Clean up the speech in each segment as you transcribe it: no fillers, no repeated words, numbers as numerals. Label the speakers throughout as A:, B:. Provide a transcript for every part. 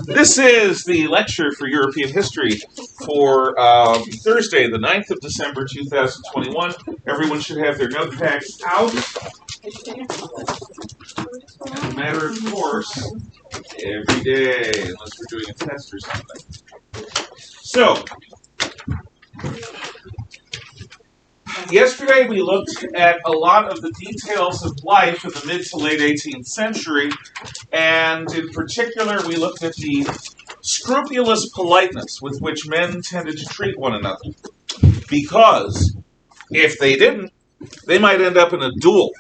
A: This is the lecture for European history for Thursday, the 9th of December, 2021. Everyone should have their notepads out. As a matter of course, every day, unless we're doing a test or something. So, yesterday we looked at a lot of the details of life in the mid to late 18th century, and in particular we looked at the scrupulous politeness with which men tended to treat one another. Because if they didn't, they might end up in a duel.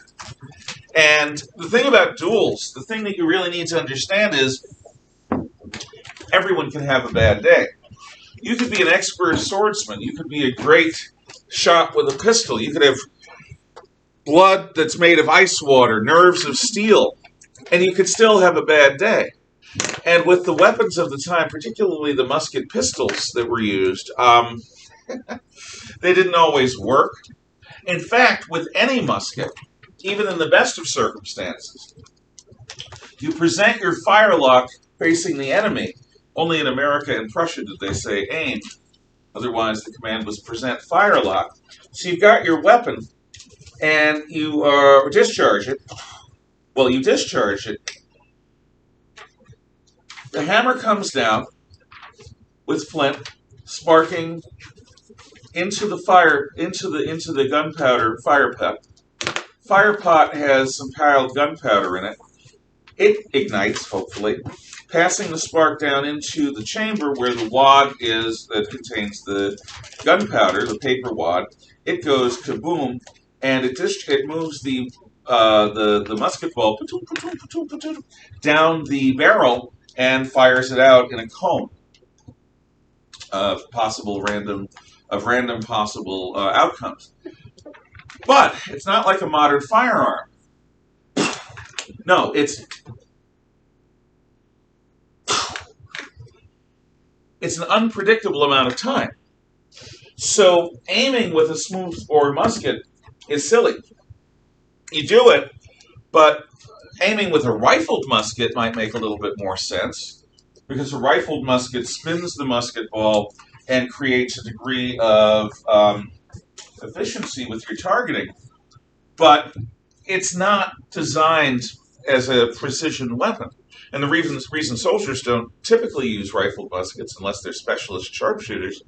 A: And the thing about duels, the thing that you really need to understand is everyone can have a bad day. You could be an expert swordsman. You could be a great shot with a pistol. You could have blood that's made of ice water, nerves of steel, and you could still have a bad day. And with the weapons of the time, particularly the musket pistols that were used, they didn't always work. In fact, with any musket, even in the best of circumstances, you present your firelock facing the enemy. Only in America and Prussia did they say aim. Otherwise, the command was present firelock. So you've got your weapon, and you discharge it. Well, you discharge it. The hammer comes down with flint, sparking into the fire, into the gunpowder fire pot. Fire pot has some piled gunpowder in it. It ignites, hopefully, passing the spark down into the chamber where the wad is that contains the gunpowder, the paper wad. It goes kaboom, and it moves the musket ball down the barrel and fires it out in a cone of random possible outcomes. But it's not like a modern firearm. No, it's an unpredictable amount of time. So aiming with a smoothbore musket is silly. You do it, but aiming with a rifled musket might make a little bit more sense, because a rifled musket spins the musket ball and creates a degree of efficiency with your targeting. But it's not designed as a precision weapon. And the reason soldiers don't typically use rifled muskets unless they're specialist sharpshooters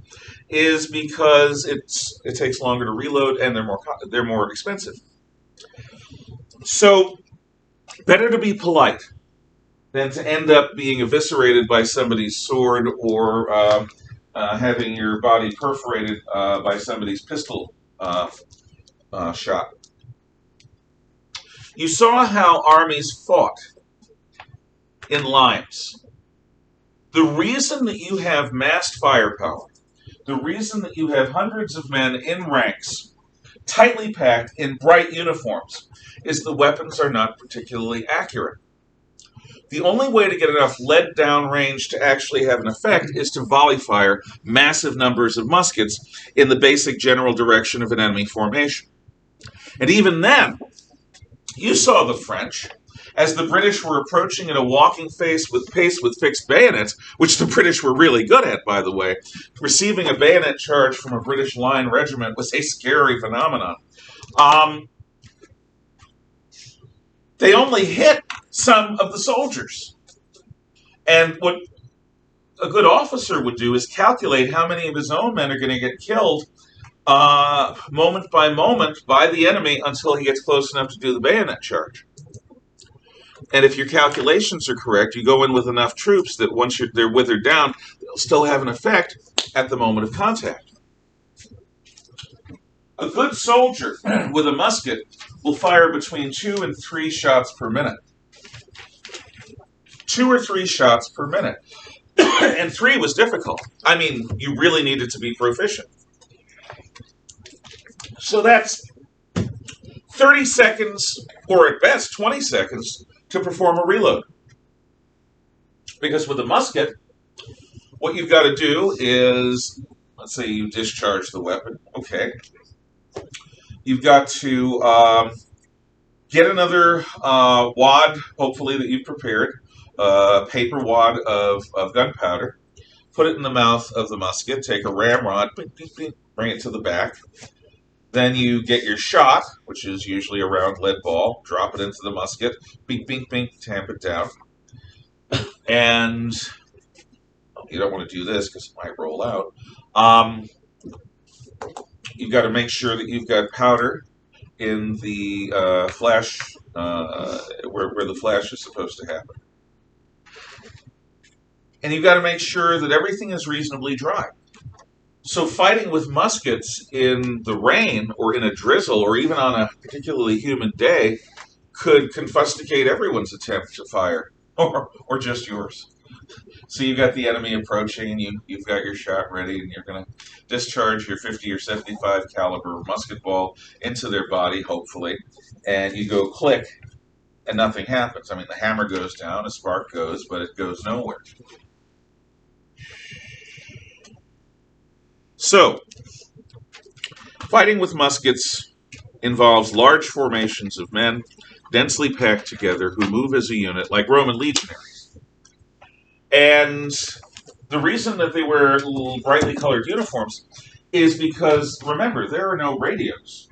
A: is because it takes longer to reload and they're more expensive. So, better to be polite than to end up being eviscerated by somebody's sword or having your body perforated by somebody's pistol shot. You saw how armies fought in lines. The reason that you have massed firepower, the reason that you have hundreds of men in ranks, tightly packed in bright uniforms, is the weapons are not particularly accurate. The only way to get enough lead down range to actually have an effect is to volley fire massive numbers of muskets in the basic general direction of an enemy formation. And even then, you saw the French, as the British were approaching at a walking pace with fixed bayonets, which the British were really good at, by the way. Receiving a bayonet charge from a British line regiment was a scary phenomenon. They only hit some of the soldiers. And what a good officer would do is calculate how many of his own men are going to get killed moment by moment by the enemy until he gets close enough to do the bayonet charge. And if your calculations are correct, you go in with enough troops that once they're withered down, they'll still have an effect at the moment of contact. A good soldier with a musket will fire between 2 and 3 shots per minute. 2 or 3 shots per minute. And 3 was difficult. I mean, you really needed to be proficient. So that's 30 seconds, or at best 20 seconds, to perform a reload. Because with a musket, what you've got to do is, let's say you discharge the weapon. Okay. You've got to get another wad, hopefully, that you've prepared. a paper wad of gunpowder, put it in the mouth of the musket, take a ramrod, bring it to the back. Then you get your shot, which is usually a round lead ball, drop it into the musket, bink, bink, bink, tamp it down. And you don't want to do this because it might roll out. You've got to make sure that you've got powder in the flash, where the flash is supposed to happen. And you've got to make sure that everything is reasonably dry. So fighting with muskets in the rain or in a drizzle or even on a particularly humid day could confiscate everyone's attempt to fire, or just yours. So you've got the enemy approaching, and you've got your shot ready, and you're going to discharge your 50 or 75 caliber musket ball into their body, hopefully, and you go click, and nothing happens. I mean, the hammer goes down, a spark goes, but it goes nowhere. So, fighting with muskets involves large formations of men, densely packed together, who move as a unit like Roman legionaries. And the reason that they wear brightly colored uniforms is because, remember, there are no radios.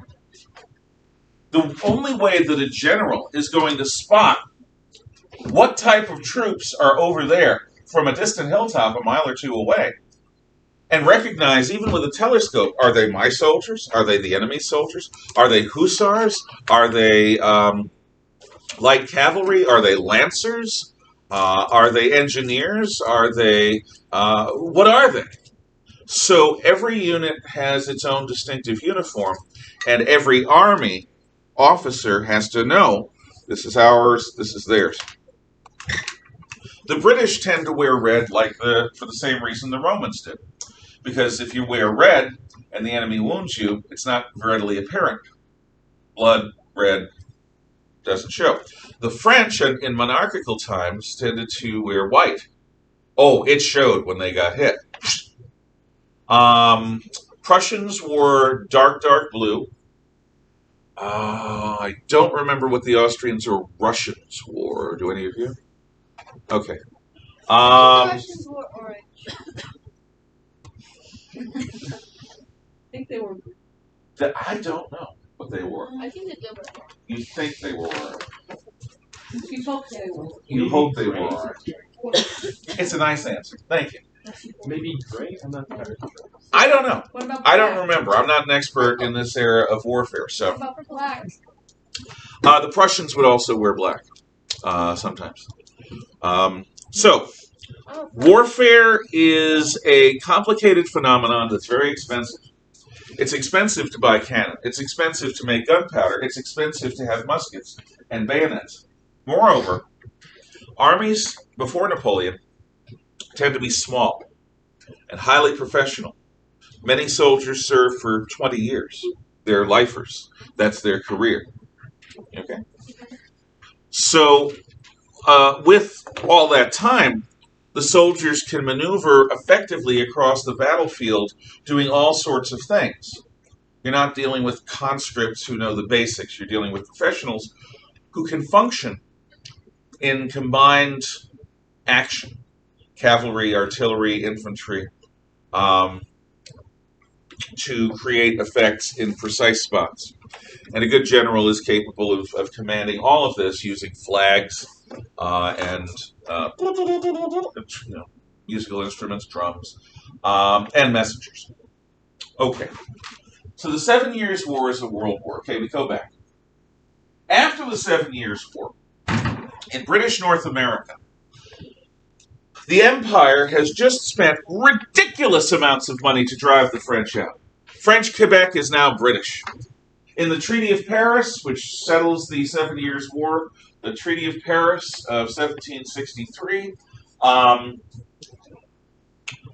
A: The only way that a general is going to spot what type of troops are over there from a distant hilltop a mile or two away and recognize, even with a telescope, are they my soldiers? Are they the enemy's soldiers? Are they hussars? Are they light cavalry? Are they lancers? Are they engineers? Are they, what are they? So every unit has its own distinctive uniform, and every army officer has to know, this is ours, this is theirs. The British tend to wear red for the same reason the Romans did. Because if you wear red and the enemy wounds you, it's not readily apparent. Blood, red, doesn't show. The French in monarchical times tended to wear white. Oh, it showed when they got hit. Prussians wore dark blue. I don't remember what the Austrians or Russians wore. Do any of you? Okay.
B: Russians wore orange. I think they were.
A: I don't know what they wore.
B: I think they were.
A: You think they were orange?
B: You hope they were.
A: You hope they were orange. It's a nice answer. Thank you.
C: Maybe gray? I'm not sure.
A: I don't know.
B: What about
A: I don't remember. I'm not an expert in this era of warfare. So
B: What about black?
A: the Prussians would also wear black sometimes. So warfare is a complicated phenomenon that's very expensive. It's expensive to buy cannon. It's expensive to make gunpowder. It's expensive to have muskets and bayonets. Moreover, armies before Napoleon tend to be small and highly professional. Many soldiers serve for 20 years. They're lifers. That's their career. Okay? So, with all that time, the soldiers can maneuver effectively across the battlefield doing all sorts of things. You're not dealing with conscripts who know the basics. You're dealing with professionals who can function in combined action. Cavalry, artillery, infantry, to create effects in precise spots. And a good general is capable of commanding all of this using flags and musical instruments, drums, and messengers. Okay. So the 7 Years' War is a world war. Okay, we go back. After the 7 Years' War, in British North America, the Empire has just spent ridiculous amounts of money to drive the French out. French Quebec is now British. In the Treaty of Paris, which settles the 7 Years' War, the Treaty of Paris of 1763,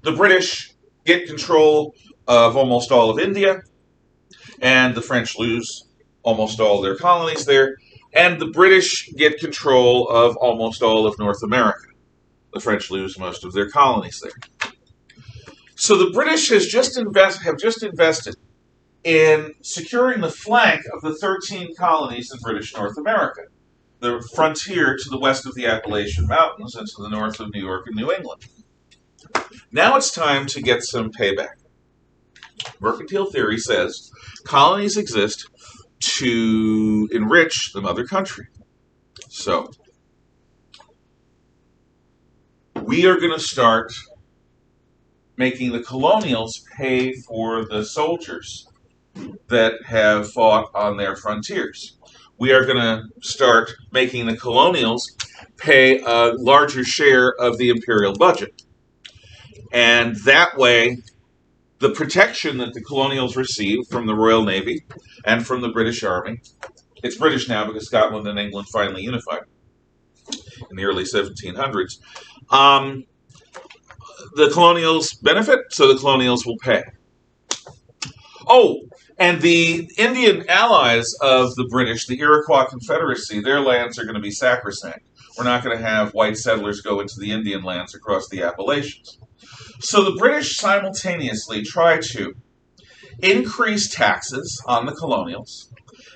A: the British get control of almost all of India, and the French lose almost all their colonies there, and the British get control of almost all of North America. The French lose most of their colonies there. So the British have just invested in securing the flank of the 13 colonies in British North America. the frontier to the west of the Appalachian Mountains and to the north of New York and New England. Now it's time to get some payback. Mercantile theory says colonies exist to enrich the mother country. So, we are going to start making the colonials pay for the soldiers that have fought on their frontiers. We are going to start making the colonials pay a larger share of the imperial budget. And that way, the protection that the colonials receive from the Royal Navy and from the British Army, it's British now because Scotland and England finally unified in the early 1700s, the colonials benefit, so the colonials will pay. Oh, and the Indian allies of the British, the Iroquois Confederacy, their lands are going to be sacrosanct. We're not going to have white settlers go into the Indian lands across the Appalachians. So the British simultaneously try to increase taxes on the colonials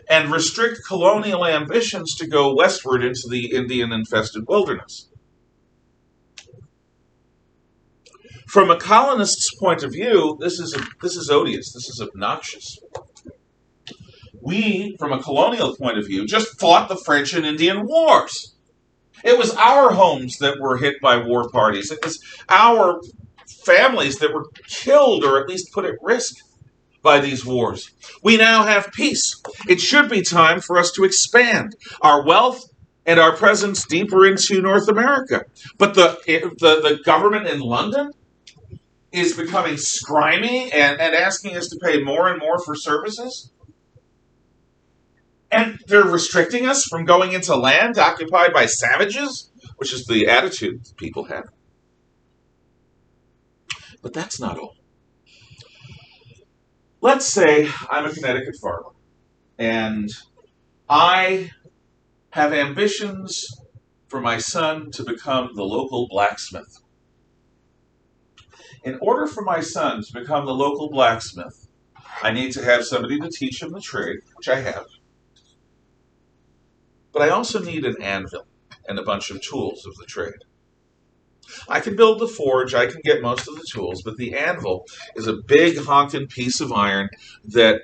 A: and restrict colonial ambitions to go westward into the Indian-infested wilderness. From a colonist's point of view, this is odious. This is obnoxious. We, from a colonial point of view, just fought the French and Indian Wars. It was our homes that were hit by war parties. It was our families that were killed or at least put at risk by these wars. We now have peace. It should be time for us to expand our wealth and our presence deeper into North America. But the government in London is becoming scrimey and asking us to pay more and more for services. And they're restricting us from going into land occupied by savages, which is the attitude people have. But that's not all. Let's say I'm a Connecticut farmer, and I have ambitions for my son to become the local blacksmith. In order for my son to become the local blacksmith, I need to have somebody to teach him the trade, which I have. But I also need an anvil and a bunch of tools of the trade. I can build the forge, I can get most of the tools, but the anvil is a big honking piece of iron that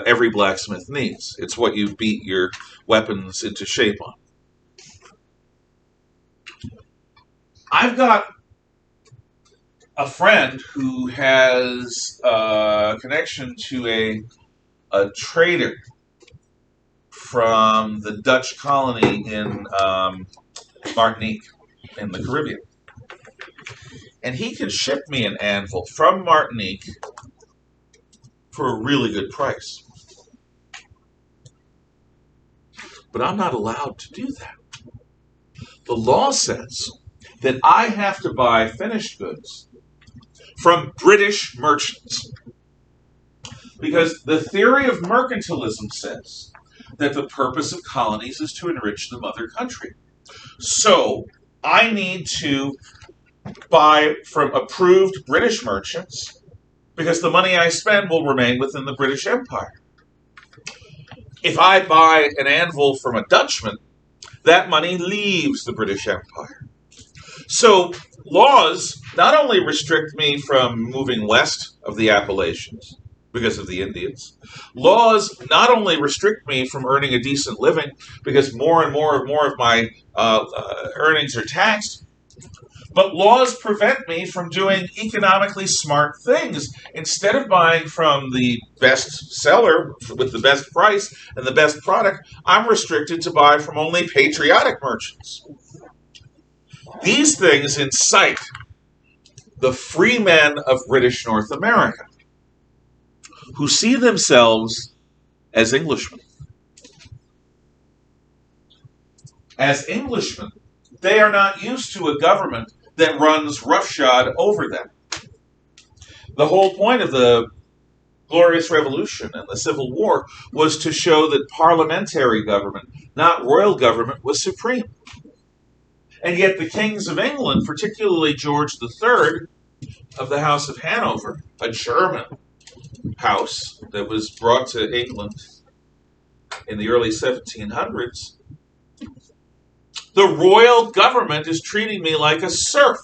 A: every blacksmith needs. It's what you beat your weapons into shape on. I've got a friend who has a connection to a trader from the Dutch colony in Martinique in the Caribbean. And he can ship me an anvil from Martinique for a really good price. But I'm not allowed to do that. The law says that I have to buy finished goods from British merchants. Because the theory of mercantilism says that the purpose of colonies is to enrich the mother country. So I need to buy from approved British merchants because the money I spend will remain within the British Empire. If I buy an anvil from a Dutchman, that money leaves the British Empire. So laws not only restrict me from moving west of the Appalachians because of the Indians, laws not only restrict me from earning a decent living because more and more of my earnings are taxed, but laws prevent me from doing economically smart things. Instead of buying from the best seller with the best price and the best product, I'm restricted to buy from only patriotic merchants. These things incite the free men of British North America, who see themselves as Englishmen. As Englishmen, they are not used to a government that runs roughshod over them. The whole point of the Glorious Revolution and the Civil War was to show that parliamentary government, not royal government, was supreme. And yet the kings of England, particularly George III of the House of Hanover, a German house that was brought to England in the early 1700s, The royal government is treating me like a serf.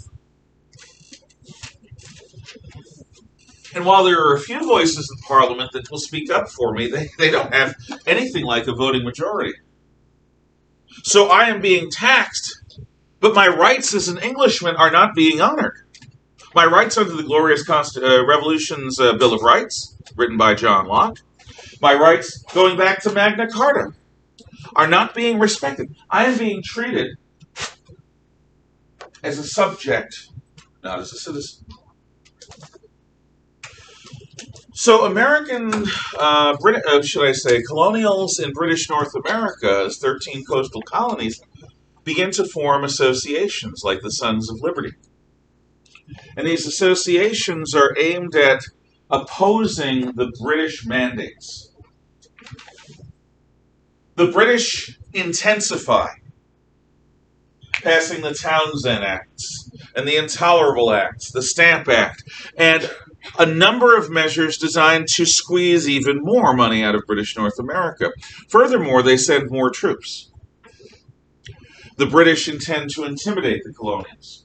A: And while there are a few voices in Parliament that will speak up for me, they don't have anything like a voting majority. So I am being taxed, but my rights as an Englishman are not being honored. My rights under the Glorious Revolution's Bill of Rights, written by John Locke, my rights going back to Magna Carta, are not being respected. I am being treated as a subject, not as a citizen. So colonials in British North America's 13 coastal colonies begin to form associations like the Sons of Liberty. And these associations are aimed at opposing the British mandates. The British intensify, passing the Townshend Acts and the Intolerable Acts, the Stamp Act, and a number of measures designed to squeeze even more money out of British North America. Furthermore, they send more troops. The British intend to intimidate the colonials.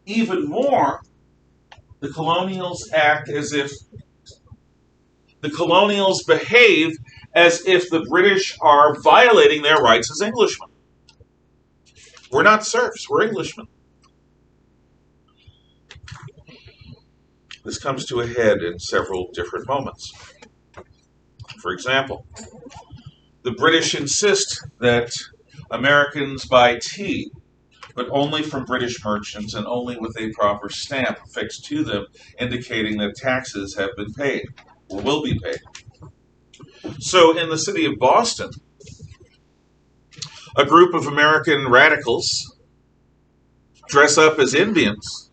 A: Even more, the colonials behave as if the British are violating their rights as Englishmen. We're not serfs, we're Englishmen. This comes to a head in several different moments. For example, the British insist that Americans buy tea, but only from British merchants and only with a proper stamp affixed to them indicating that taxes have been paid or will be paid. So in the city of Boston, a group of American radicals dress up as Indians,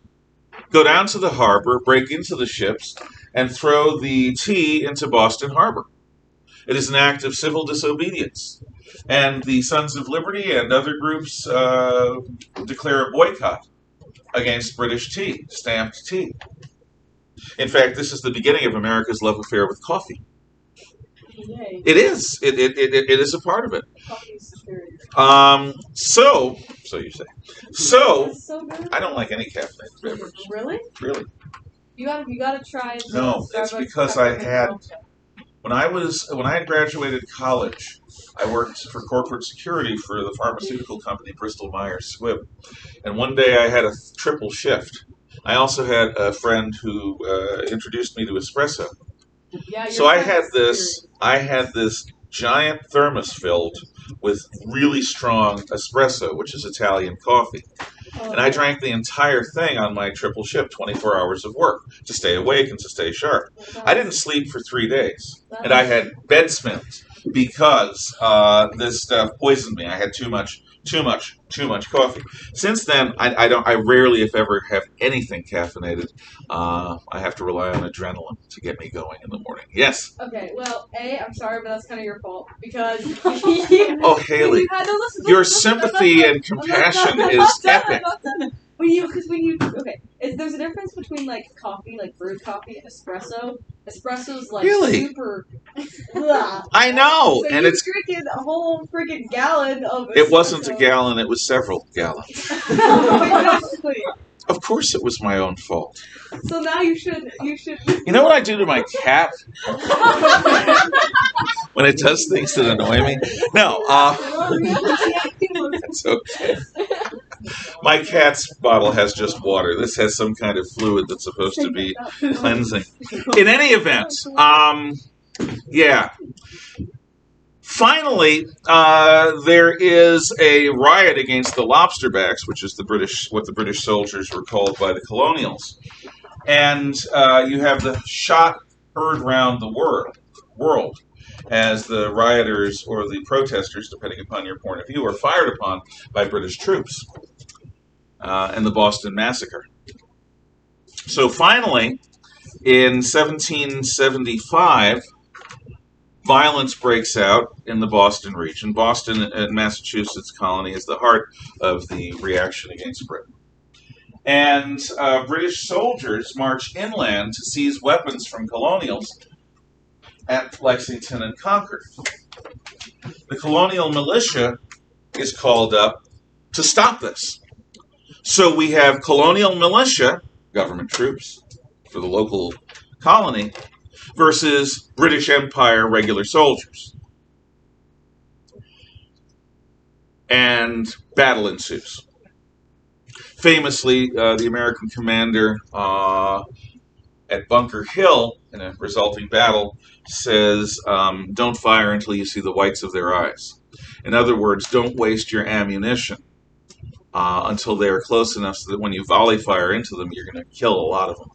A: go down to the harbor, break into the ships, and throw the tea into Boston Harbor. It is an act of civil disobedience. And the Sons of Liberty and other groups declare a boycott against British tea, stamped tea. In fact, this is the beginning of America's love affair with coffee.
B: Yay.
A: It is. It is a part of it.
B: Coffee is superior.
A: So you say. So,
B: That's so good.
A: I don't like any caffeinated beverage.
B: Really?
A: Really.
B: You gotta try it.
A: No, it's because I had, when I had graduated college, I worked for corporate security for the pharmaceutical company Bristol Myers Squibb. And one day I had a triple shift. I also had a friend who introduced me to espresso.
B: Yeah,
A: So I had this giant thermos filled with really strong espresso, which is Italian coffee. And I drank the entire thing on my triple shift, 24 hours of work, to stay awake and to stay sharp. I didn't sleep for 3 days, and I had bed spins because this stuff poisoned me. I had too much coffee. Since then, I rarely, if ever, have anything caffeinated. I have to rely on adrenaline to get me going in the morning. Yes.
B: Okay, well, I'm sorry, but that's kind of your fault because.
A: Oh, Haley, your sympathy and compassion is epic.
B: There's a difference between like coffee, like brewed coffee, and espresso. Espresso's like
A: Really?
B: super.
A: I know,
B: So
A: and
B: you're
A: it's.
B: drinking a whole freaking gallon of espresso.
A: It wasn't a gallon; it was several gallons.
B: Exactly.
A: Of course, it was my own fault.
B: So now you should.
A: You know what I do to my cat when it does things that annoy me? No, it's okay. My cat's bottle has just water. This has some kind of fluid that's supposed to be cleansing. In any event, yeah. Finally, there is a riot against the lobsterbacks, which is what the British soldiers were called by the colonials. And you have the shot heard round the world as the rioters or the protesters, depending upon your point of view, are fired upon by British troops in the Boston Massacre. So finally, in 1775, violence breaks out in the Boston region. Boston and Massachusetts colony is the heart of the reaction against Britain. And British soldiers march inland to seize weapons from colonials at Lexington and Concord. The colonial militia is called up to stop this. So we have colonial militia, government troops for the local colony, versus British Empire regular soldiers. And battle ensues. Famously, the American commander at Bunker Hill, in a resulting battle, says, don't fire until you see the whites of their eyes. In other words, don't waste your ammunition until they are close enough so that when you volley fire into them, you're going to kill a lot of them.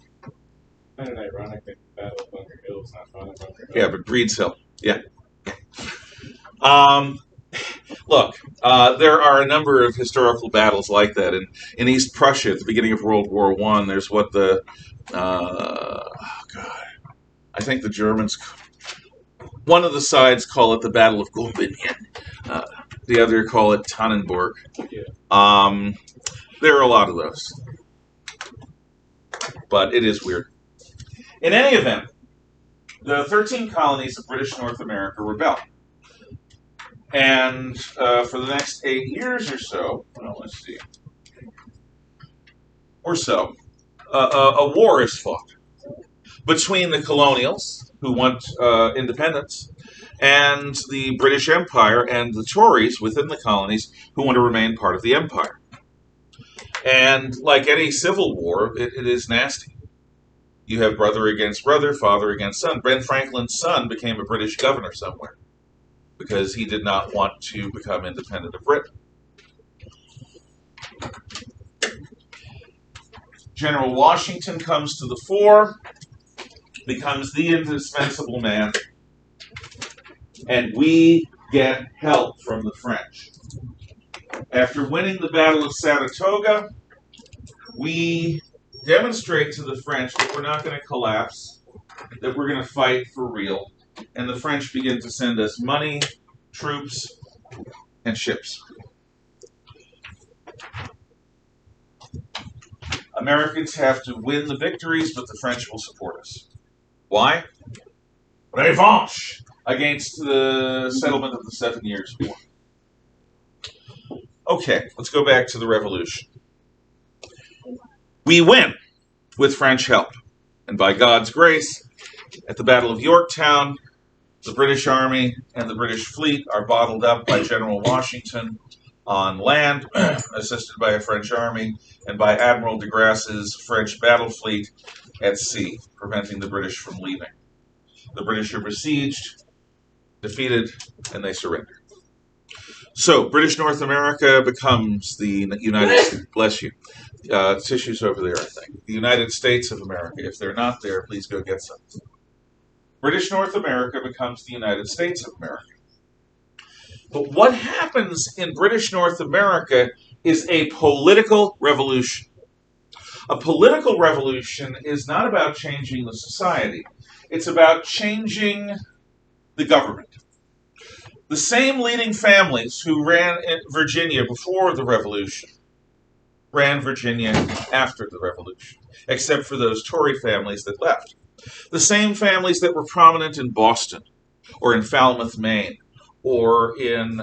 C: Kind of ironic that the Battle of Bunker Hill is not fought at Bunker Hill.
A: Yeah, but Breed's Hill. Yeah. Look, there are a number of historical battles like that. In East Prussia, at the beginning of World War I, there's what the, I think the Germans, one of the sides call it the Battle of Gumbinnen. The other call it Tannenberg.
C: Yeah.
A: There are a lot of those. But it is weird. In any event, the 13 colonies of British North America rebelled. And for the next 8 years or so, well, let's see, or so, a war is fought between the colonials, who want independence, and the British Empire and the Tories within the colonies, who want to remain part of the empire. And like any civil war, it is nasty. You have brother against brother, father against son. Ben Franklin's son became a British governor somewhere, because he did not want to become independent of Britain. General Washington comes to the fore, becomes the indispensable man, and we get help from the French. After winning the Battle of Saratoga, we demonstrate to the French that we're not going to collapse, that we're going to fight for real. And the French begin to send us money, troops, and ships. Americans have to win the victories, but the French will support us. Why? Revanche against the settlement of the 7 Years' War. Okay, let's go back to the Revolution. We win with French help. And by God's grace, at the Battle of Yorktown, the British Army and the British fleet are bottled up by General Washington on land, assisted by a French army, and by Admiral de Grasse's French battle fleet at sea, preventing the British from leaving. The British are besieged, defeated, and they surrender. So, British North America becomes the United States. Bless you. Tissues over there, I think. The United States of America. If they're not there, please go get some. British North America becomes the United States of America. But what happens in British North America is a political revolution. A political revolution is not about changing the society. It's about changing the government. The same leading families who ran in Virginia before the Revolution ran Virginia after the Revolution, except for those Tory families that left. The same families that were prominent in Boston, or in Falmouth, Maine, or in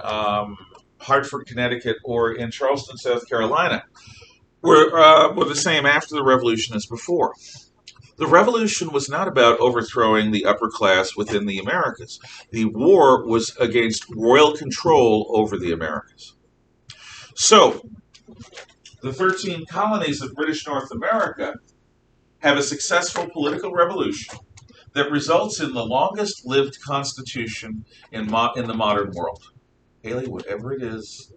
A: Hartford, Connecticut, or in Charleston, South Carolina, were the same after the Revolution as before. The Revolution was not about overthrowing the upper class within the Americas. The war was against royal control over the Americas. So, the 13 colonies of British North America have a successful political revolution that results in the longest-lived constitution in the modern world. Haley, whatever it is.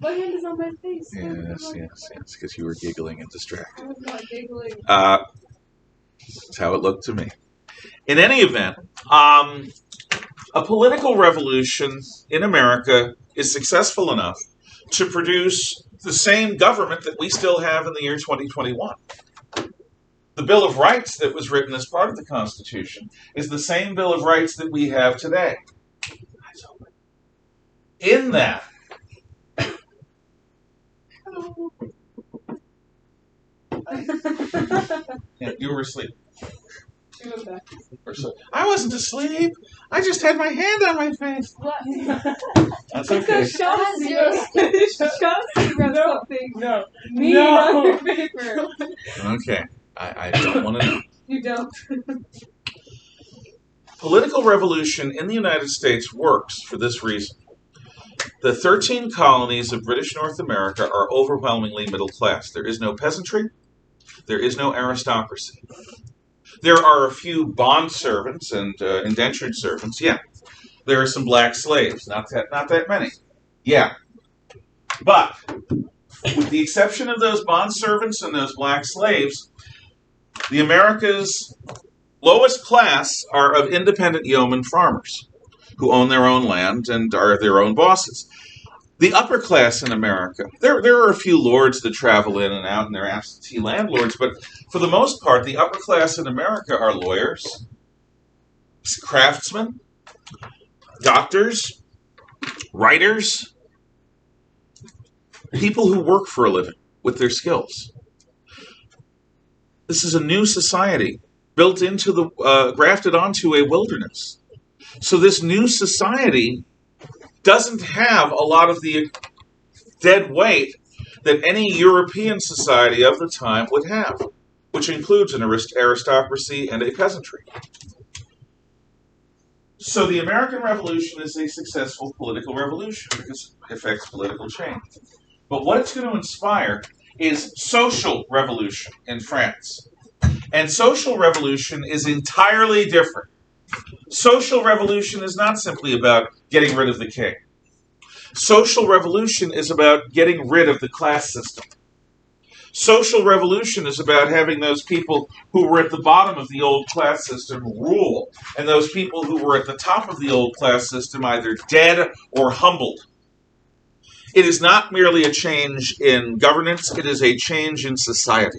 B: My hand is on my face.
A: Yes, because you were giggling and distracted.
B: I was not giggling.
A: That's how it looked to me. In any event, a political revolution in America is successful enough to produce the same government that we still have in the year 2021. The Bill of Rights that was written as part of the Constitution is the same Bill of Rights that we have today. In that, yeah, you were asleep.
B: She went back.
A: Or so. I wasn't asleep. I just had my hand on my face.
B: What?
A: That's okay.
B: Shaughnessy wrote something
C: No.
B: mean
C: No.
B: on your paper.
A: Okay. I don't want to know.
B: You don't.
A: Political revolution in the United States works for this reason. The 13 colonies of British North America are overwhelmingly middle class. There is no peasantry. There is no aristocracy. There are a few bond servants and indentured servants. Yeah. There are some black slaves. Not that many. Yeah. But with the exception of those bond servants and those black slaves, the America's lowest class are of independent yeoman farmers who own their own land and are their own bosses. The upper class in America, there are a few lords that travel in and out and they're absentee landlords, but for the most part, the upper class in America are lawyers, craftsmen, doctors, writers, people who work for a living with their skills. This is a new society built into grafted onto a wilderness. So this new society doesn't have a lot of the dead weight that any European society of the time would have, which includes an aristocracy and a peasantry. So the American Revolution is a successful political revolution because it affects political change. But what it's going to inspire is social revolution in France. And social revolution is entirely different. Social revolution is not simply about getting rid of the king. Social revolution is about getting rid of the class system. Social revolution is about having those people who were at the bottom of the old class system rule, and those people who were at the top of the old class system either dead or humbled. It is not merely a change in governance, it is a change in society.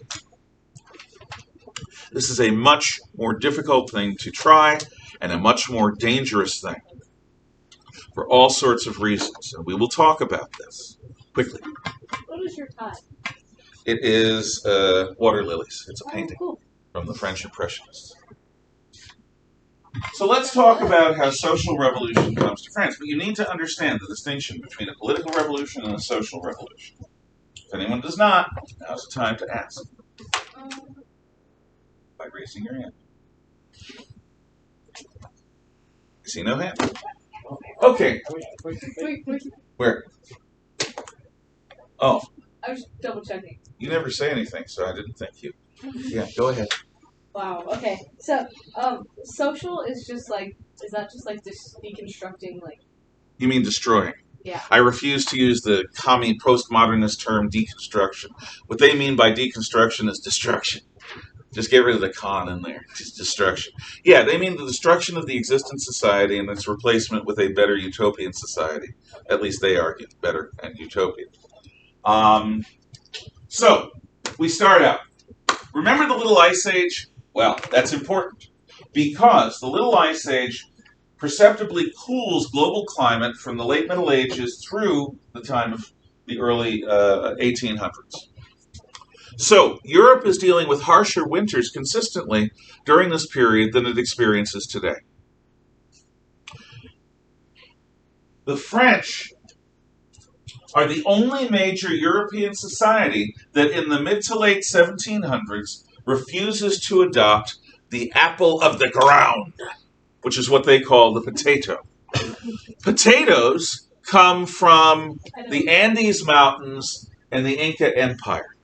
A: This is a much more difficult thing to try and a much more dangerous thing for all sorts of reasons. And we will talk about this quickly.
B: What is your tie?
A: It is water lilies. It's a painting
B: Oh, cool.
A: from the French Impressionists. So let's talk about how social revolution comes to France. But you need to understand the distinction between a political revolution and a social revolution. If anyone does not, now's the time to ask by raising your hand. I see no hand. Okay.
B: Wait.
A: Where? Oh,
B: I was double checking.
A: you never say anything, so I didn't think you. Yeah, go ahead.
B: Wow. Okay. So, social is just like, is that just like deconstructing, like?
A: You mean destroying?
B: Yeah.
A: I refuse to use the commie postmodernist term deconstruction. What they mean by deconstruction is destruction. Just get rid of the con in there. Just destruction. Yeah, they mean the destruction of the existing society and its replacement with a better utopian society. At least they argue better and utopian. So, we start out. Remember the Little Ice Age? Well, that's important because the Little Ice Age perceptibly cools global climate from the late Middle Ages through the time of the early 1800s. So, Europe is dealing with harsher winters consistently during this period than it experiences today. The French are the only major European society that in the mid to late 1700s refuses to adopt the apple of the ground, which is what they call the potato. Potatoes come from the Andes Mountains and the Inca Empire.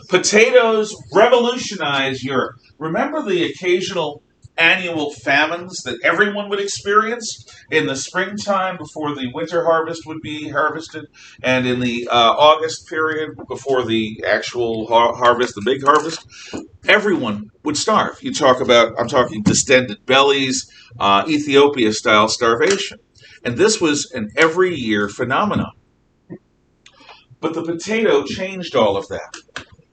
A: Potatoes revolutionize Europe. Remember the occasional annual famines that everyone would experience in the springtime before the winter harvest would be harvested, and in the August period before the actual harvest, the big harvest? Everyone would starve. I'm talking distended bellies, Ethiopia-style starvation. And this was an every year phenomenon. But the potato changed all of that.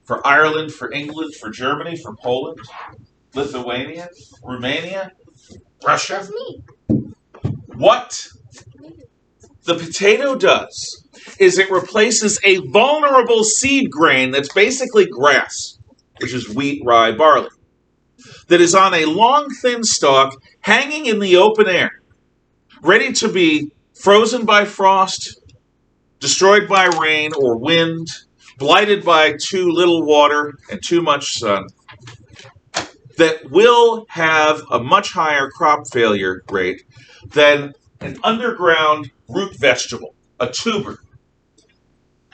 A: For Ireland, for England, for Germany, for Poland, Lithuania, Romania, Russia. What the potato does is it replaces a vulnerable seed grain that's basically grass, which is wheat, rye, barley, that is on a long, thin stalk hanging in the open air. ready to be frozen by frost, destroyed by rain or wind, blighted by too little water and too much sun, that will have a much higher crop failure rate than an underground root vegetable, a tuber.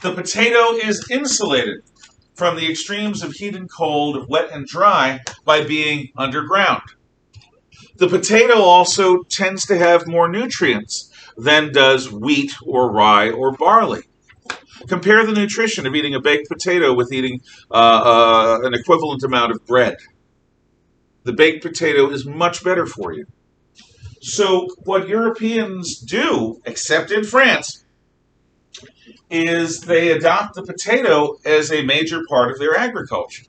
A: The potato is insulated from the extremes of heat and cold, of wet and dry, by being underground. The potato also tends to have more nutrients than does wheat or rye or barley. Compare the nutrition of eating a baked potato with eating an equivalent amount of bread. The baked potato is much better for you. So what Europeans do, except in France, is they adopt the potato as a major part of their agriculture.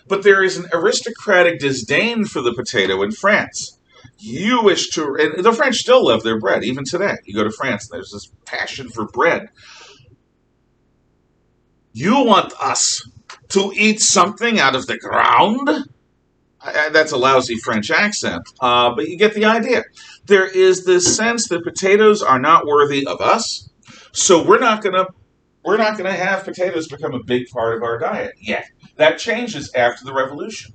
A: But there is an aristocratic disdain for the potato in France. You wish to, and the French still love their bread, even today. You go to France, and there's this passion for bread. You want us to eat something out of the ground? That's a lousy French accent, but you get the idea. There is this sense that potatoes are not worthy of us, so we're not gonna have potatoes become a big part of our diet yet. That changes after the Revolution,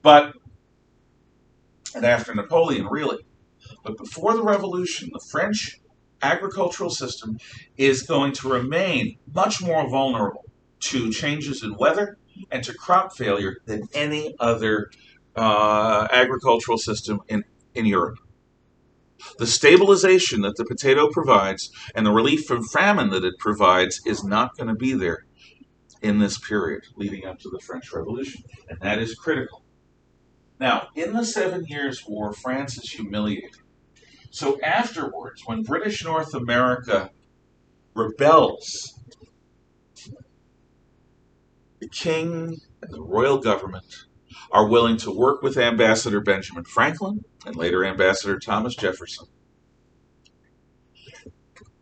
A: and after Napoleon, really. But before the Revolution, the French agricultural system is going to remain much more vulnerable to changes in weather and to crop failure than any other agricultural system in Europe. The stabilization that the potato provides and the relief from famine that it provides is not going to be there in this period leading up to the French Revolution, and that is critical. Now, in the 7 Years' War, France is humiliated. So afterwards, when British North America rebels, the king and the royal government are willing to work with Ambassador Benjamin Franklin and later Ambassador Thomas Jefferson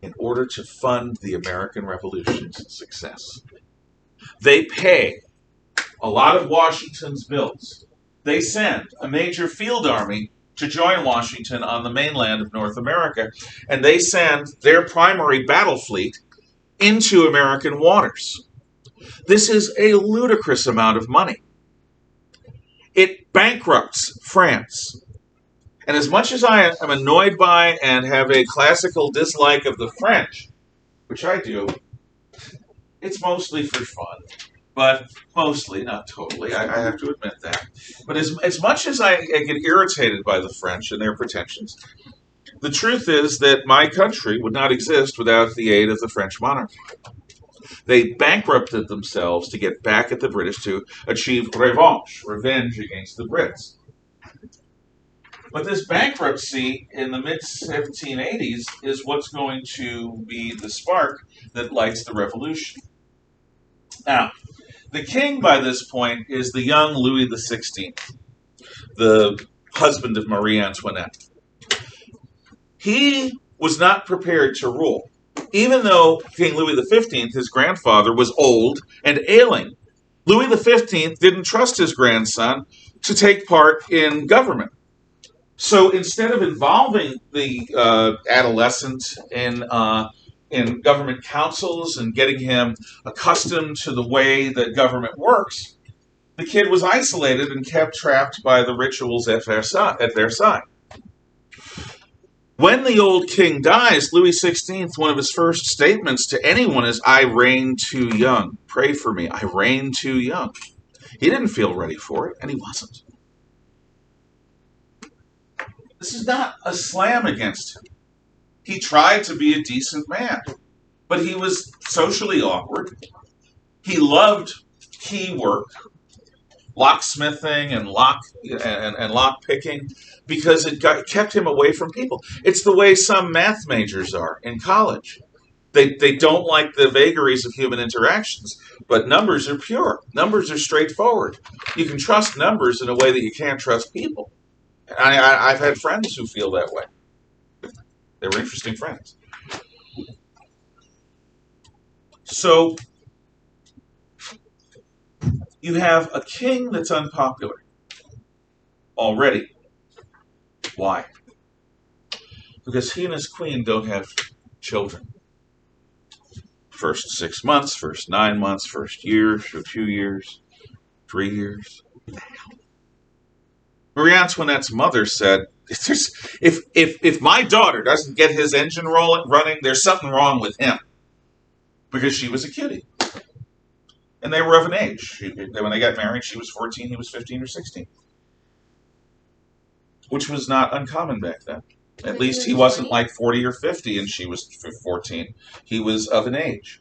A: in order to fund the American Revolution's success. They pay a lot of Washington's bills. They send a major field army to join Washington on the mainland of North America, and they send their primary battle fleet into American waters. This is a ludicrous amount of money. It bankrupts France. And as much as I am annoyed by and have a classical dislike of the French, which I do, it's mostly for fun. But mostly, not totally, I have to admit that. But as much as I get irritated by the French and their pretensions, the truth is that my country would not exist without the aid of the French monarchy. They bankrupted themselves to get back at the British to achieve revenge against the Brits. But this bankruptcy in the mid-1780s is what's going to be the spark that lights the revolution. Now, the king by this point is the young Louis XVI, the husband of Marie Antoinette. He was not prepared to rule. Even though King Louis XV, his grandfather, was old and ailing, Louis XV didn't trust his grandson to take part in government. So instead of involving the adolescent in government councils and getting him accustomed to the way that government works, the kid was isolated and kept trapped by the rituals at Versailles. When the old king dies, Louis XVI, one of his first statements to anyone is, "I reign too young. Pray for me. I reign too young." He didn't feel ready for it, and he wasn't. This is not a slam against him. He tried to be a decent man, but he was socially awkward. He loved key work, locksmithing and lock picking, because it kept him away from people. It's the way some math majors are in college. They don't like the vagaries of human interactions, but numbers are pure. Numbers are straightforward. You can trust numbers in a way that you can't trust people. I've had friends who feel that way. They were interesting friends. So you have a king that's unpopular already. Why? because he and his queen don't have children. First 6 months, first 9 months, first year, 2 years, 3 years. Marie Antoinette's mother said, if my daughter doesn't get his engine running, there's something wrong with him. Because she was a cutie. And they were of an age. When they got married, she was 14, he was 15 or 16. Which was not uncommon back then. At least he wasn't like 40 or 50 and she was 14. He was of an age.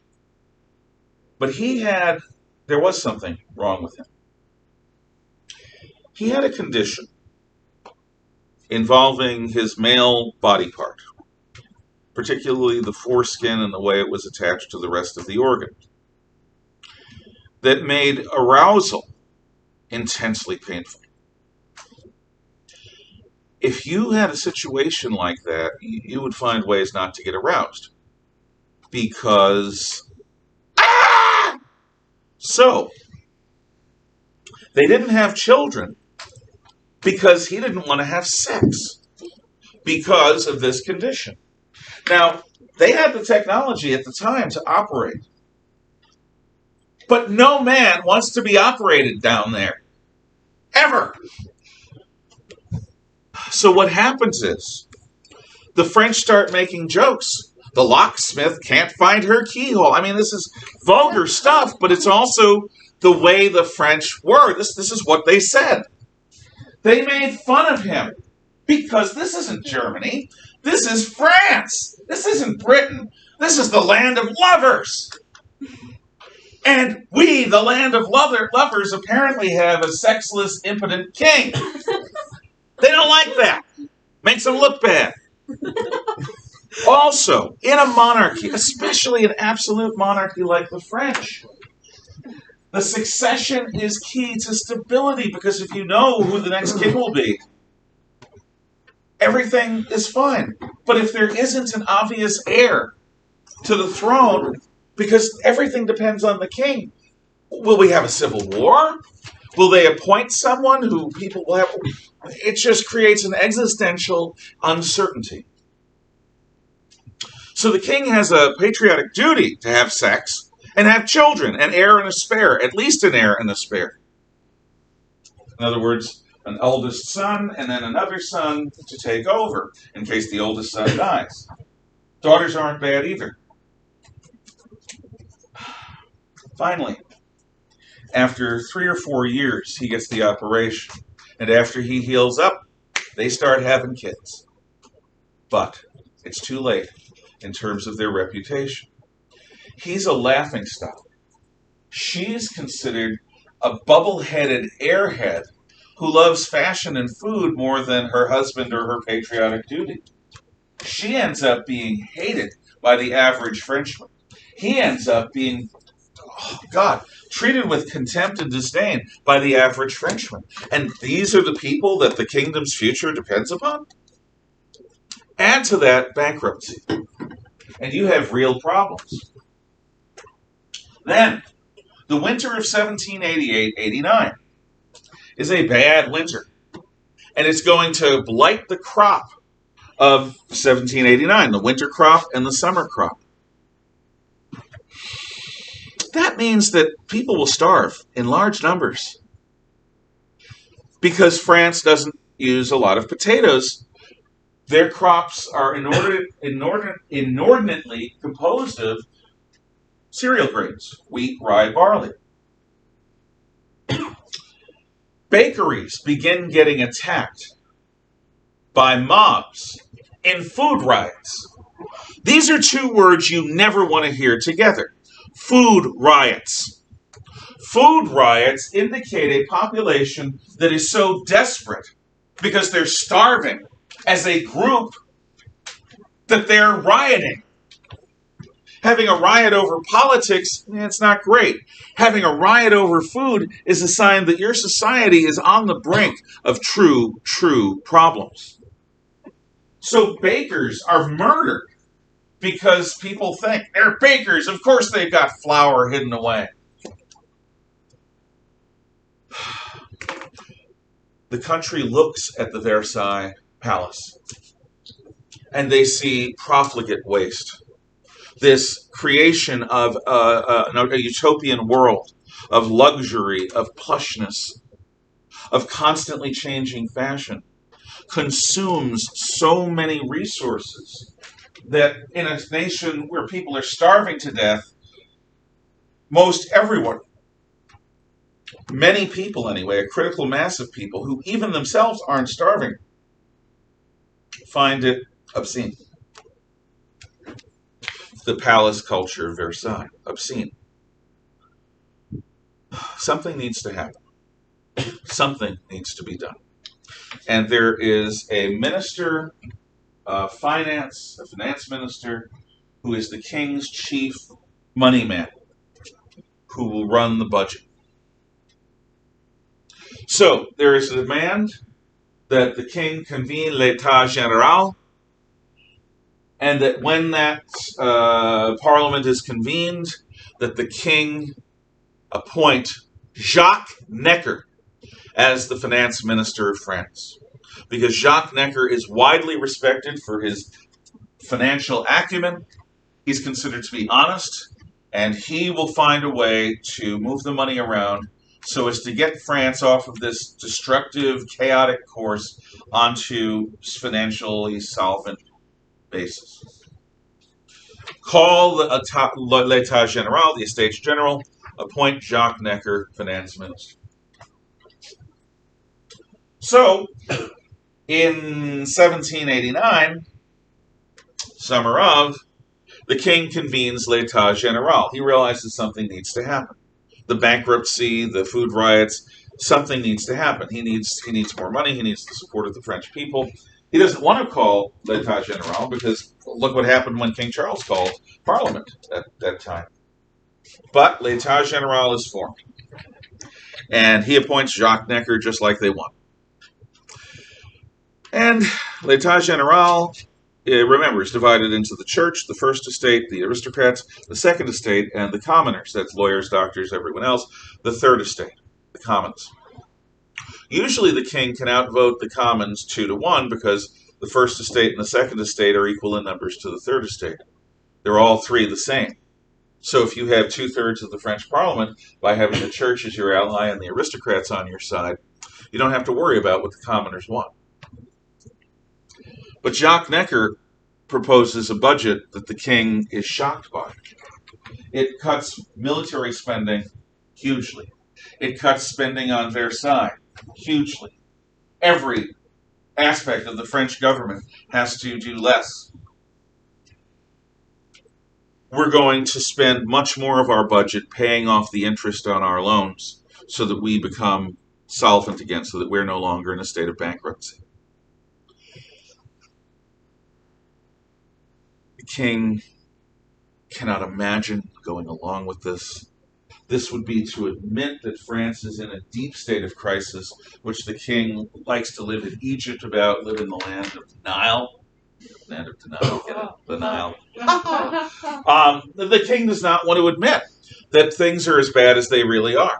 A: But there was something wrong with him. He had a condition involving his male body part, particularly the foreskin and the way it was attached to the rest of the organ, that made arousal intensely painful. If you had a situation like that, you would find ways not to get aroused. Because... So, they didn't have children because he didn't want to have sex because of this condition. Now, they had the technology at the time to operate. But no man wants to be operated down there. Ever. So what happens is, the French start making jokes. The locksmith can't find her keyhole. I mean, this is vulgar stuff, but it's also the way the French were. This is what they said. They made fun of him because this isn't Germany. This is France. This isn't Britain. This is the land of lovers. And we, the land of lovers, apparently have a sexless, impotent king. They don't like that. Makes them look bad. Also, in a monarchy, especially an absolute monarchy like the French, the succession is key to stability, because if you know who the next king will be, everything is fine. But if there isn't an obvious heir to the throne, because everything depends on the king, will we have a civil war? Will they appoint someone who people will have? It just creates an existential uncertainty. So the king has a patriotic duty to have sex and have children, an heir and a spare, at least an heir and a spare. In other words, an eldest son and then another son to take over in case the oldest son dies. Daughters aren't bad either. Finally, after 3 or 4 years, he gets the operation. And after he heals up, they start having kids. But it's too late in terms of their reputation. He's a laughingstock. She's considered a bubble-headed airhead who loves fashion and food more than her husband or her patriotic duty. She ends up being hated by the average Frenchman. He ends up being, treated with contempt and disdain by the average Frenchman. And these are the people that the kingdom's future depends upon? Add to that bankruptcy, and you have real problems. Then, the winter of 1788-89 is a bad winter, and it's going to blight the crop of 1789, the winter crop and the summer crop. That means that people will starve in large numbers because France doesn't use a lot of potatoes. Their crops are inordinately composed of cereal grains, wheat, rye, barley. Bakeries begin getting attacked by mobs in food riots. These are two words you never want to hear together. Food riots. Food riots indicate a population that is so desperate because they're starving as a group that they're rioting. Having a riot over politics, it's not great. Having a riot over food is a sign that your society is on the brink of true problems. So bakers are murdered because people think they're bakers. Of course they've got flour hidden away. The country looks at the Versailles Palace and they see profligate waste. This creation of a utopian world of luxury, of plushness, of constantly changing fashion, consumes so many resources that in a nation where people are starving to death, most everyone, many people anyway, a critical mass of people who even themselves aren't starving, find it obscene. The palace culture of Versailles, obscene. Something needs to happen. Something needs to be done. And there is a minister of finance, a finance minister, who is the king's chief money man, who will run the budget. So there is a demand that the king convene l'état général, and that when that parliament is convened, that the king appoint Jacques Necker as the finance minister of France. Because Jacques Necker is widely respected for his financial acumen. He's considered to be honest, and he will find a way to move the money around so as to get France off of this destructive, chaotic course onto financially solvent basis. Call l'État Général, the Estates General, appoint Jacques Necker finance minister. So, in 1789, summer of, the king convenes l'État Général. He realizes something needs to happen. The bankruptcy, the food riots, something needs to happen. He needs more money. He needs the support of the French people. He doesn't want to call l'État Général because look what happened when King Charles called Parliament at that time. But l'État Général is formed. And he appoints Jacques Necker just like they want. And l'État Général, remember, is divided into the church, the first estate, the aristocrats, the second estate, and the commoners. That's lawyers, doctors, everyone else. The third estate, the commons. Usually the king can outvote the commons 2-1 because the first estate and the second estate are equal in numbers to the third estate. They're all three the same. So if you have 2/3 of the French Parliament, by having the church as your ally and the aristocrats on your side, you don't have to worry about what the commoners want. But Jacques Necker proposes a budget that the king is shocked by. It cuts military spending hugely. It cuts spending on Versailles hugely. Every aspect of the French government has to do less. We're going to spend much more of our budget paying off the interest on our loans so that we become solvent again, so that we're no longer in a state of bankruptcy. The king cannot imagine going along with this. This would be to admit that France is in a deep state of crisis, which the king likes to live in Egypt about, live in the land of Nile. Land of Nile, get it? The Nile. The king does not want to admit that things are as bad as they really are.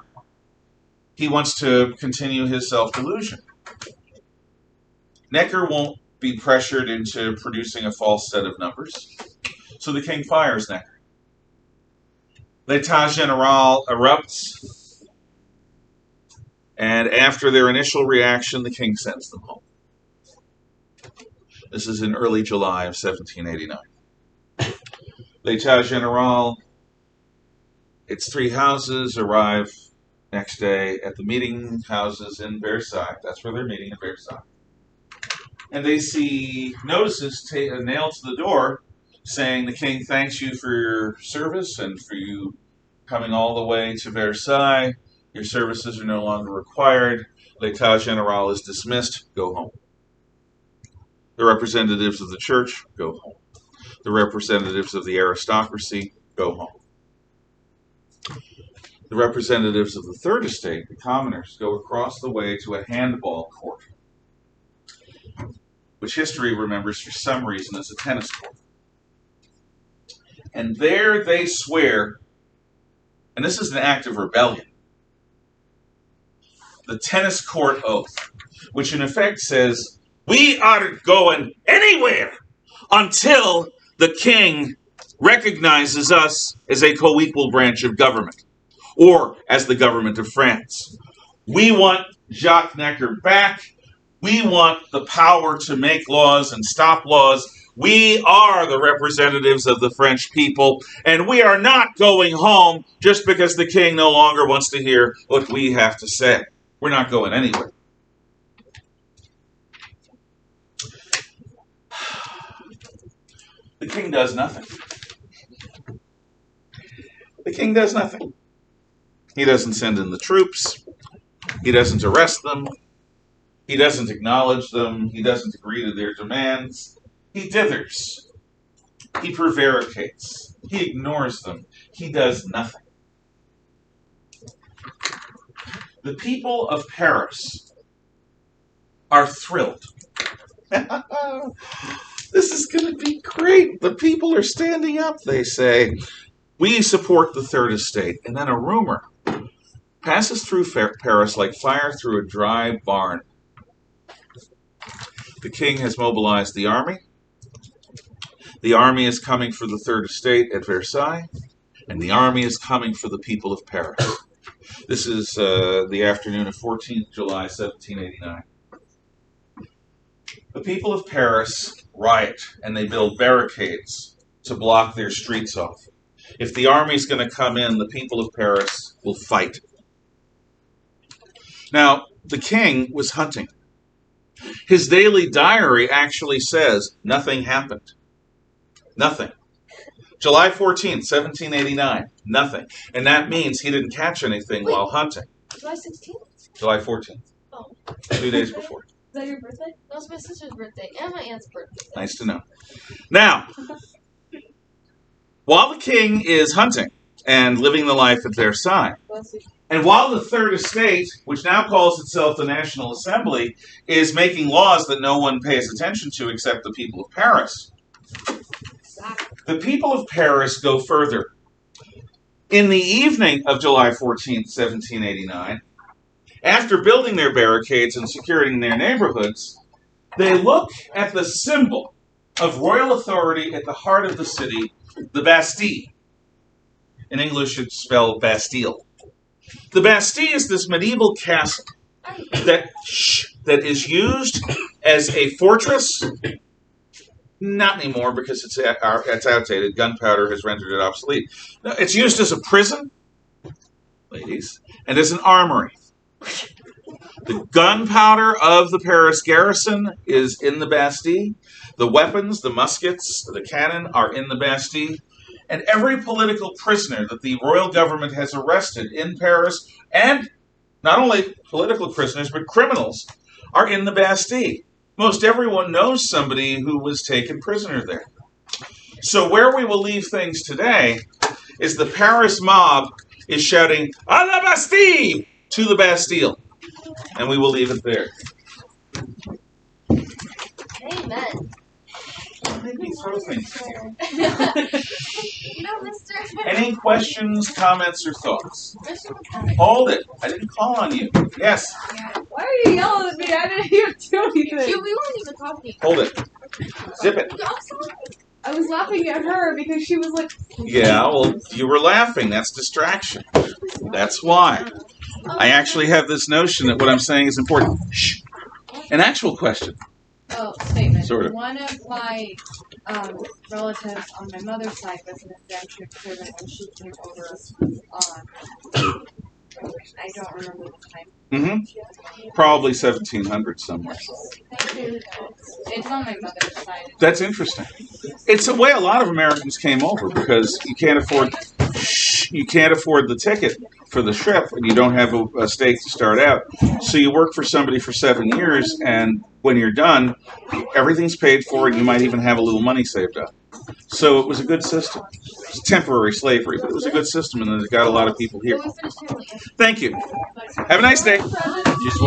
A: He wants to continue his self-delusion. Necker won't be pressured into producing a false set of numbers, so the king fires Necker. L'État Général erupts, and after their initial reaction, the king sends them home. This is in early July of 1789. L'État Général, its 3 houses, arrive next day at the meeting houses in Versailles. That's where they're meeting in Versailles. And they see notices nailed to the door saying, the king thanks you for your service and for you coming all the way to Versailles. Your services are no longer required. L'État Général is dismissed. Go home. The representatives of the church, go home. The representatives of the aristocracy, go home. The representatives of the third estate, the commoners, go across the way to a handball court, which history remembers for some reason as a tennis court. And there they swear, and this is an act of rebellion, the tennis court oath, which in effect says, we aren't going anywhere until the king recognizes us as a co-equal branch of government, or as the government of France. We want Jacques Necker back. We want the power to make laws and stop laws. We are the representatives of the French people, and we are not going home just because the king no longer wants to hear what we have to say. We're not going anywhere. The king does nothing. The king does nothing. He doesn't send in the troops. He doesn't arrest them. He doesn't acknowledge them. He doesn't agree to their demands. He dithers. He prevaricates. He ignores them. He does nothing. The people of Paris are thrilled. This is going to be great. The people are standing up, they say. We support the Third Estate. And then a rumor passes through Paris like fire through a dry barn. The king has mobilized the army. The army is coming for the Third Estate at Versailles. And the army is coming for the people of Paris. This is the afternoon of 14th July, 1789. The people of Paris riot, and they build barricades to block their streets off. If the army's going to come in, the people of Paris will fight. Now, the king was hunting. His daily diary actually says nothing happened. Nothing. July 14th, 1789, nothing. And that means he didn't catch anything while hunting.
B: July 16th?
A: July 14th.
B: Oh.
A: 2 days before.
B: Is that your birthday? That was my sister's birthday and my aunt's birthday.
A: Nice to know. Now, while the king is hunting and living the life at Versailles, and while the Third Estate, which now calls itself the National Assembly, is making laws that no one pays attention to except the people of Paris, the people of Paris go further. In the evening of July 14th, 1789, after building their barricades and securing their neighborhoods, they look at the symbol of royal authority at the heart of the city, the Bastille. In English, it's spelled Bastille. The Bastille is this medieval castle that is used as a fortress. Not anymore because it's outdated. Gunpowder has rendered it obsolete. No, it's used as a prison, ladies, and as an armory. The gunpowder of the Paris garrison is in the Bastille. The weapons, the muskets, the cannon are in the Bastille. And every political prisoner that the royal government has arrested in Paris, and not only political prisoners, but criminals, are in the Bastille. Most everyone knows somebody who was taken prisoner there. So where we will leave things today is the Paris mob is shouting, "À la Bastille!" to the Bastille. And we will leave it there.
B: Amen.
A: Make me throw things here.
B: No, mister.
A: Any questions, comments, or thoughts?
B: Mister McConnell.
A: Hold it. I didn't call on you. Yes.
B: Why are you yelling at me? I didn't even do anything. We weren't even talking.
A: Hold it. Zip it.
B: I was laughing at her because she was like...
A: Yeah, well, you were laughing. That's distraction. That's why. I actually have this notion that what I'm saying is important. Shh. An actual question.
B: Oh, statement.
A: Sort of.
B: One of my relatives on my mother's side was an indentured servant when she came over on... I don't remember the time.
A: Mm-hmm. Probably 1700 somewhere.
B: It's on my mother's side.
A: That's interesting. It's the way a lot of Americans came over because you can't afford the ticket for the ship and you don't have a stake to start out. So you work for somebody for 7 years, and when you're done, everything's paid for and you might even have a little money saved up. So it was a good system. It's temporary slavery, but it was a good system, and it got a lot of people here. Thank you. Have a nice day.
C: You as well.